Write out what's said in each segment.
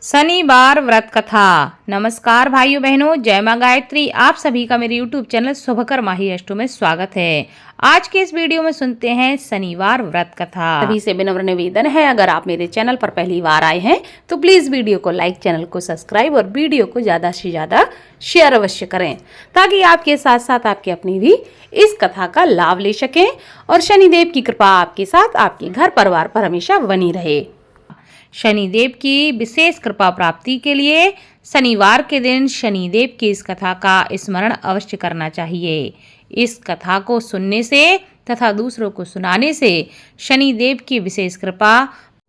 शनिवार व्रत कथा। नमस्कार भाइयों बहनों, जय मां गायत्री। आप सभी का मेरे YouTube चैनल शुभकर माही अष्टो में स्वागत है। आज के इस वीडियो में सुनते हैं शनिवार व्रत कथा। सभी से विनम्र निवेदन है, अगर आप मेरे चैनल पर पहली बार आए हैं तो प्लीज वीडियो को लाइक, चैनल को सब्सक्राइब और वीडियो को ज्यादा से ज्यादा शेयर अवश्य करें, ताकि आपके साथ साथ आपके अपने भी इस कथा का लाभ ले सकें और शनिदेव की कृपा आपके साथ, आपके घर परिवार पर हमेशा बनी रहे। शनिदेव की विशेष कृपा प्राप्ति के लिए शनिवार के दिन शनिदेव की इस कथा का स्मरण अवश्य करना चाहिए। इस कथा को सुनने से तथा दूसरों को सुनाने से शनिदेव की विशेष कृपा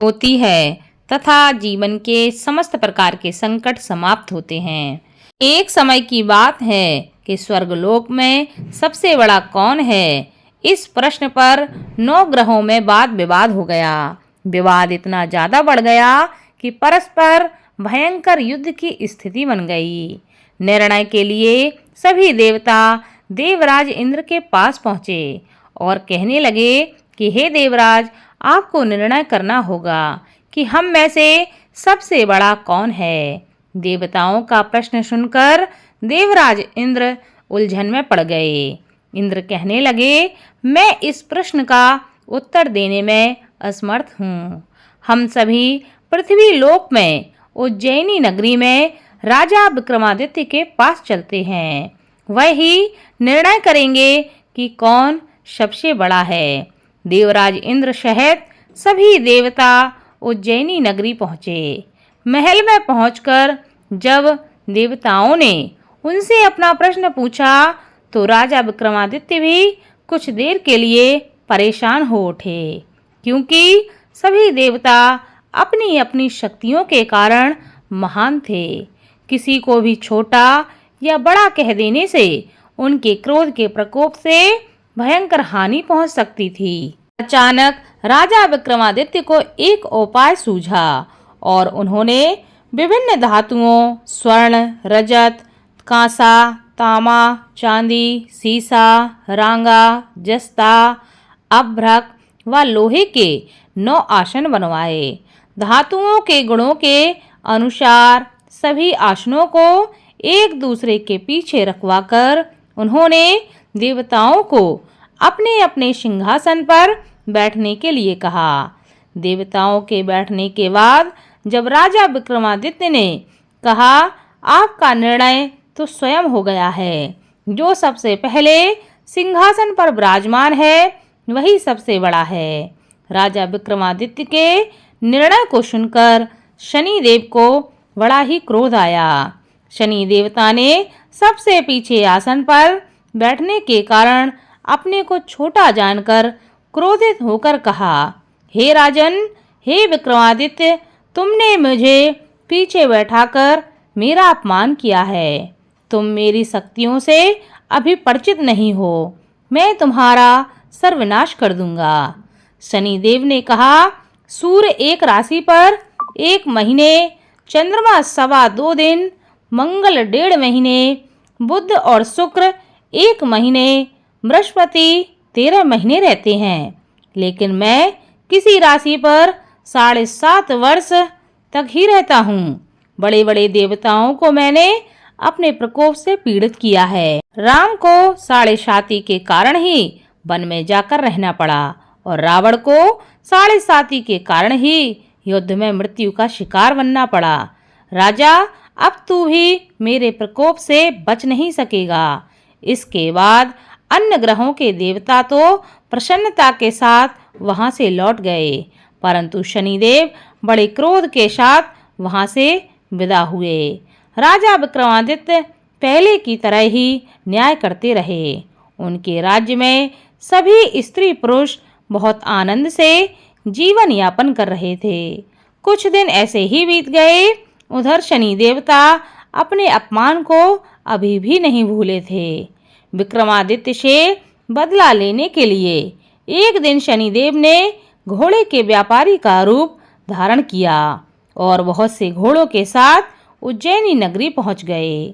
होती है तथा जीवन के समस्त प्रकार के संकट समाप्त होते हैं। एक समय की बात है कि स्वर्गलोक में सबसे बड़ा कौन है, इस प्रश्न पर 9 ग्रहों में वाद विवाद हो गया। विवाद इतना ज्यादा बढ़ गया कि परस्पर भयंकर युद्ध की स्थिति बन गई। निर्णय के लिए सभी देवता देवराज इंद्र के पास पहुंचे और कहने लगे कि हे देवराज, आपको निर्णय करना होगा कि हम में से सबसे बड़ा कौन है। देवताओं का प्रश्न सुनकर देवराज इंद्र उलझन में पड़ गए। इंद्र कहने लगे, मैं इस प्रश्न का उत्तर देने में असमर्थ हूँ। हम सभी पृथ्वी लोक में उज्जैनी नगरी में राजा विक्रमादित्य के पास चलते हैं। वह ही निर्णय करेंगे कि कौन सबसे बड़ा है। देवराज इंद्र सहित सभी देवता उज्जैनी नगरी पहुँचे। महल में पहुंचकर जब देवताओं ने उनसे अपना प्रश्न पूछा तो राजा विक्रमादित्य भी कुछ देर के लिए परेशान हो उठे, क्योंकि सभी देवता अपनी अपनी शक्तियों के कारण महान थे। किसी को भी छोटा या बड़ा कह देने से उनके क्रोध के प्रकोप से भयंकर हानि पहुंच सकती थी। अचानक राजा विक्रमादित्य को एक उपाय सूझा और उन्होंने विभिन्न धातुओं स्वर्ण, रजत, कांसा, तांबा, चांदी, सीसा, रांगा, जस्ता, अभ्रक व लोहे के 9 आसन बनवाए। धातुओं के गुणों के अनुसार सभी आसनों को एक दूसरे के पीछे रखवाकर उन्होंने देवताओं को अपने अपने सिंहासन पर बैठने के लिए कहा। देवताओं के बैठने के बाद जब राजा विक्रमादित्य ने कहा, आपका निर्णय तो स्वयं हो गया है। जो सबसे पहले सिंहासन पर विराजमान है वही सबसे बड़ा है। राजा विक्रमादित्य के निर्णय को सुनकर शनिदेव को बड़ा ही क्रोध आया। शनि देवता ने सबसे पीछे आसन पर बैठने के कारण अपने को छोटा जानकर क्रोधित होकर कहा, हे राजन, हे विक्रमादित्य, तुमने मुझे पीछे बैठाकर मेरा अपमान किया है। तुम मेरी शक्तियों से अभी परिचित नहीं हो। मैं तुम्हारा सर्वनाश कर दूंगा। शनिदेव ने कहा, सूर्य एक राशि पर 1 महीने, चंद्रमा 2.25 दिन, मंगल 1.5 महीने, बुध और शुक्र 1 महीने, बृहस्पति 13 महीने रहते हैं, लेकिन मैं किसी राशि पर 7.5 वर्ष तक ही रहता हूँ। बड़े बड़े देवताओं को मैंने अपने प्रकोप से पीड़ित किया है। राम को 7.5 के कारण ही वन में जाकर रहना पड़ा और रावण को 7.5 के कारण ही युद्ध में मृत्यु का शिकार बनना पड़ा। राजा, अब तू भी मेरे प्रकोप से बच नहीं सकेगा। इसके बाद अन्य ग्रहों के देवता तो प्रसन्नता के साथ वहां से लौट गए, परंतु शनिदेव बड़े क्रोध के साथ वहां से विदा हुए। राजा विक्रमादित्य पहले की तरह ही न्याय करते रहे। उनके राज्य में सभी स्त्री पुरुष बहुत आनंद से जीवन यापन कर रहे थे। कुछ दिन ऐसे ही बीत गए। उधर शनि देवता अपने अपमान को अभी भी नहीं भूले थे। विक्रमादित्य से बदला लेने के लिए एक दिन शनिदेव ने घोड़े के व्यापारी का रूप धारण किया और बहुत से घोड़ों के साथ उज्जैनी नगरी पहुंच गए।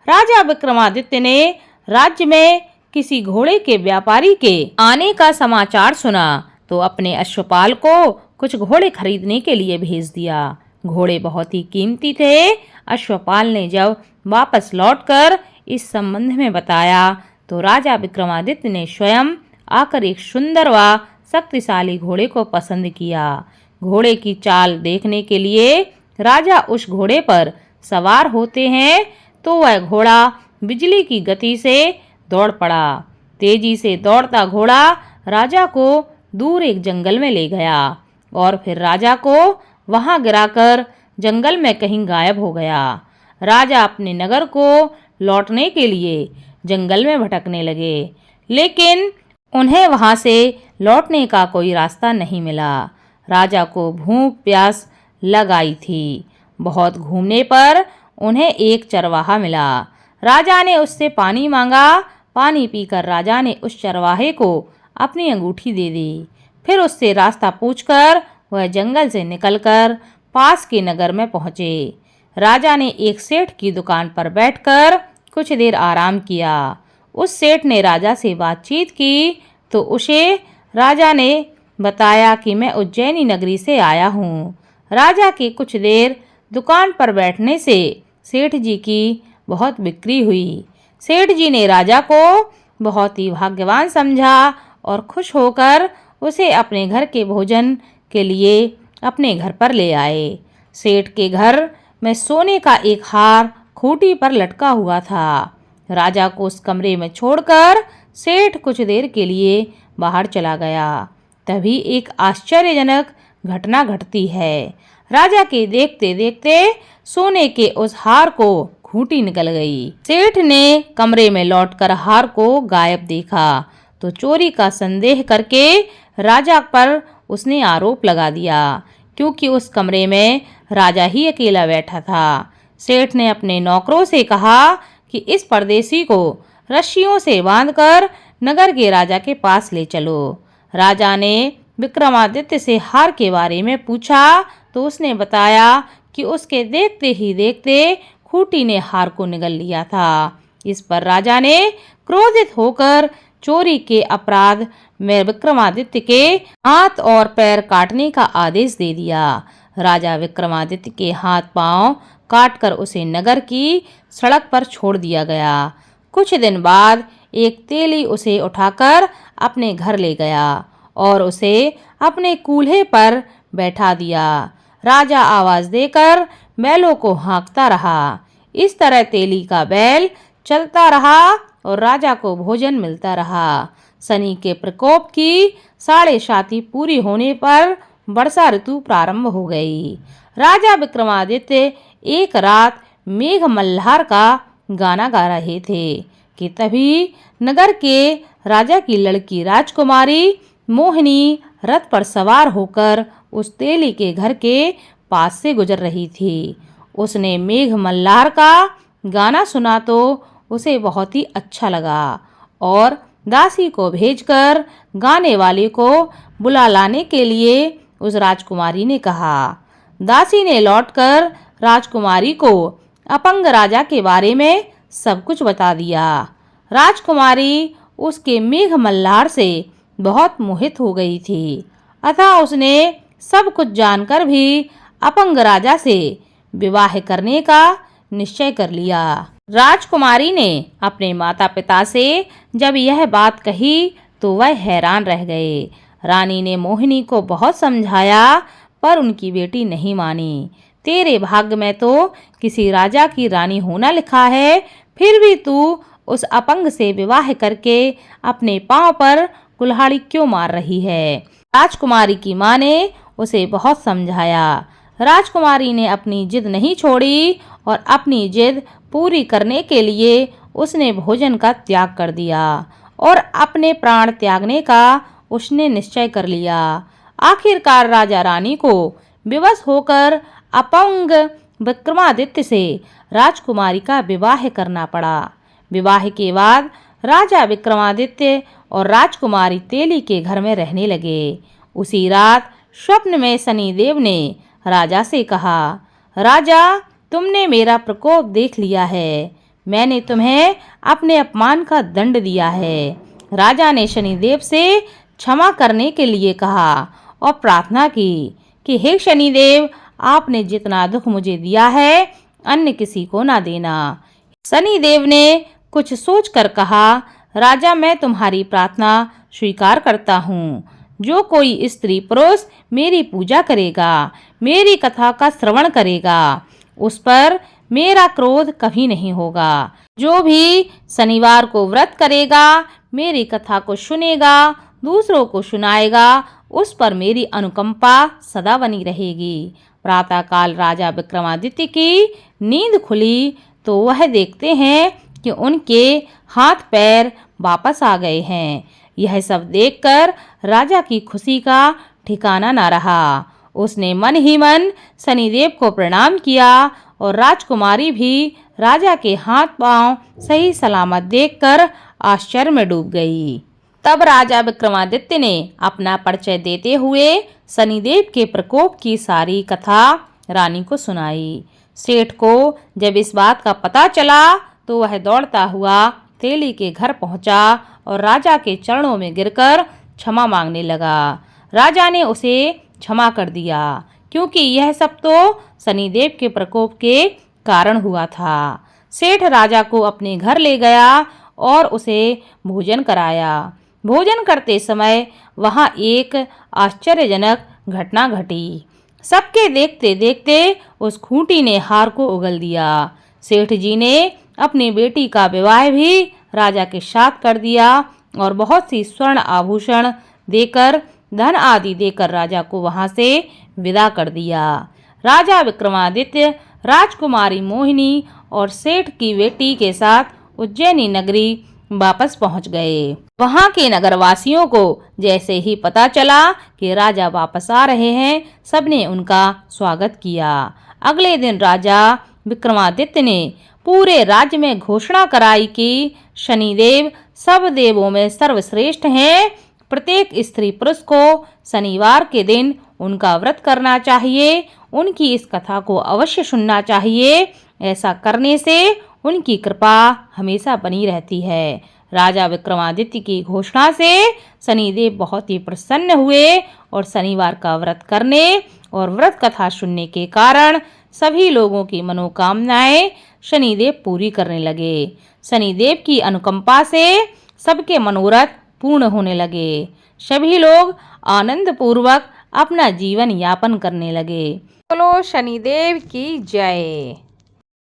राजा विक्रमादित्य ने राज्य में किसी घोड़े के व्यापारी के आने का समाचार सुना तो अपने अश्वपाल को कुछ घोड़े खरीदने के लिए भेज दिया। घोड़े बहुत ही कीमती थे। अश्वपाल ने जब वापस लौटकर इस संबंध में बताया तो राजा विक्रमादित्य ने स्वयं आकर एक सुंदर व शक्तिशाली घोड़े को पसंद किया। घोड़े की चाल देखने के लिए राजा उस घोड़े पर सवार होते हैं तो वह घोड़ा बिजली की गति से दौड़ पड़ा। तेजी से दौड़ता घोड़ा राजा को दूर एक जंगल में ले गया और फिर राजा को वहां गिराकर जंगल में कहीं गायब हो गया। राजा अपने नगर को लौटने के लिए जंगल में भटकने लगे, लेकिन उन्हें वहां से लौटने का कोई रास्ता नहीं मिला। राजा को भूख प्यास लग आई थी। बहुत घूमने पर उन्हें एक चरवाहा मिला। राजा ने उससे पानी मांगा। पानी पीकर राजा ने उस चरवाहे को अपनी अंगूठी दे दी। फिर उससे रास्ता पूछकर वह जंगल से निकलकर पास के नगर में पहुंचे। राजा ने एक सेठ की दुकान पर बैठकर कुछ देर आराम किया। उस सेठ ने राजा से बातचीत की तो उसे राजा ने बताया कि मैं उज्जैनी नगरी से आया हूँ। राजा की कुछ देर दुकान पर बैठने से सेठ जी की बहुत बिक्री हुई। सेठ जी ने राजा को बहुत ही भाग्यवान समझा और खुश होकर उसे अपने घर के भोजन के लिए अपने घर पर ले आए। सेठ के घर में सोने का एक हार खूंटी पर लटका हुआ था। राजा को उस कमरे में छोड़कर सेठ कुछ देर के लिए बाहर चला गया। तभी एक आश्चर्यजनक घटना घटती है। राजा के देखते देखते सोने के उस हार को खूंटी निकल गई। सेठ ने कमरे में लौटकर हार को गायब देखा तो चोरी का संदेह करके राजा पर उसने आरोप लगा दिया, क्योंकि उस कमरे में राजा ही अकेला बैठा था। सेठ ने अपने नौकरों से कहा कि इस परदेसी को रस्सियों से बांधकर नगर के राजा के पास ले चलो। राजा ने विक्रमादित्य से हार के बारे में पूछा तो उसने बताया कि उसके देखते ही देखते खूंटी ने हार को निगल लिया था। इस पर राजा ने क्रोधित होकर चोरी के अपराध में विक्रमादित्य के हाथ और पैर काटने का आदेश दे दिया। राजा विक्रमादित्य के हाथ पांव काटकर उसे नगर की सड़क पर छोड़ दिया गया। कुछ दिन बाद एक तेली उसे उठाकर अपने घर ले गया और उसे अपने कूल्हे पर बैठा दिया। राजा आवाज देकर बैलों को हाँकता रहा। इस तरह तेली का बैल चलता रहा और राजा को भोजन मिलता रहा। शनि के प्रकोप की 7.5 पूरी होने पर वर्षा ऋतु प्रारंभ हो गई। राजा विक्रमादित्य एक रात मेघ मल्हार का गाना गा रहे थे कि तभी नगर के राजा की लड़की राजकुमारी मोहिनी रथ पर सवार होकर उस तेली के घर के पास से गुजर रही थी। उसने मेघ मल्हार का गाना सुना तो उसे बहुत ही अच्छा लगा और दासी को भेजकर गाने वाले को बुला लाने के लिए उस राजकुमारी ने कहा। दासी ने लौटकर राजकुमारी को अपंग राजा के बारे में सब कुछ बता दिया। राजकुमारी उसके मेघ मल्हार से बहुत मोहित हो गई थी, अतः उसने सब कुछ जानकर भी अपंग राजा से विवाह करने का निश्चय कर लिया। राजकुमारी ने अपने माता पिता से जब यह बात कही तो वह हैरान रह गए। रानी ने मोहिनी को बहुत समझाया पर उनकी बेटी नहीं मानी। तेरे भाग्य में तो किसी राजा की रानी होना लिखा है, फिर भी तू उस अपंग से विवाह करके अपने पांव पर कुल्हाड़ी क्यों मार रही है। राजकुमारी की मां ने उसे बहुत समझाया। राजकुमारी ने अपनी जिद नहीं छोड़ी और अपनी जिद पूरी करने के लिए उसने भोजन का त्याग कर दिया और अपने प्राण त्यागने का उसने निश्चय कर लिया। आखिरकार राजा रानी को विवश होकर अपंग विक्रमादित्य से राजकुमारी का विवाह करना पड़ा। विवाह के बाद राजा विक्रमादित्य और राजकुमारी तेली के घर में रहने लगे। उसी रात स्वप्न में शनिदेव ने राजा से कहा, राजा तुमने मेरा प्रकोप देख लिया है, मैंने तुम्हें अपने अपमान का दंड दिया है। राजा ने शनिदेव से क्षमा करने के लिए कहा और प्रार्थना की कि हे शनिदेव, आपने जितना दुख मुझे दिया है अन्य किसी को ना देना। शनिदेव ने कुछ सोचकर कहा, राजा मैं तुम्हारी प्रार्थना स्वीकार करता हूँ। जो कोई स्त्री पुरुष मेरी पूजा करेगा, मेरी कथा का श्रवण करेगा, उस पर मेरा क्रोध कभी नहीं होगा। जो भी शनिवार को व्रत करेगा, मेरी कथा को सुनेगा, दूसरों को सुनाएगा, उस पर मेरी अनुकंपा सदा बनी रहेगी। प्रातःकाल राजा विक्रमादित्य की नींद खुली तो वह देखते हैं कि उनके हाथ पैर वापस आ गए हैं। यह सब देखकर राजा की खुशी का ठिकाना न रहा। उसने मन ही मन शनिदेव को प्रणाम किया और राजकुमारी भी राजा के हाथ पांव सही सलामत देखकर आश्चर्य में डूब गई। तब राजा विक्रमादित्य ने अपना परिचय देते हुए शनिदेव के प्रकोप की सारी कथा रानी को सुनाई। सेठ को जब इस बात का पता चला तो वह दौड़ता हुआ तेली के घर पहुंचा और राजा के चरणों में गिरकर क्षमा मांगने लगा। राजा ने उसे क्षमा कर दिया क्योंकि यह सब तो शनिदेव के प्रकोप के कारण हुआ था। सेठ राजा को अपने घर ले गया और उसे भोजन कराया। भोजन करते समय वहां एक आश्चर्यजनक घटना घटी। सबके देखते देखते उस खूंटी ने हार को उगल दिया। सेठ जी ने अपनी बेटी का विवाह भी राजा के साथ कर दिया और बहुत सी स्वर्ण आभूषण देकर, धन आदि देकर राजा को वहां से विदा कर दिया। राजा विक्रमादित्य राजकुमारी मोहिनी और सेठ की बेटी के साथ उज्जैनी नगरी वापस पहुंच गए। वहां के नगरवासियों को जैसे ही पता चला कि राजा वापस आ रहे हैं, सबने उनका स्वागत किया। अगले दिन राजा विक्रमादित्य ने पूरे राज्य में घोषणा कराई कि शनिदेव सब देवों में सर्वश्रेष्ठ हैं। प्रत्येक स्त्री पुरुष को शनिवार के दिन उनका व्रत करना चाहिए, उनकी इस कथा को अवश्य सुनना चाहिए। ऐसा करने से उनकी कृपा हमेशा बनी रहती है। राजा विक्रमादित्य की घोषणा से शनिदेव बहुत ही प्रसन्न हुए और शनिवार का व्रत करने और व्रत कथा सुनने के कारण सभी लोगों की मनोकामनाएं शनिदेव पूरी करने लगे। शनिदेव की अनुकंपा से सबके मनोरथ पूर्ण होने लगे। सभी लोग आनंद पूर्वक अपना जीवन यापन करने लगे। बोलो शनिदेव की जय।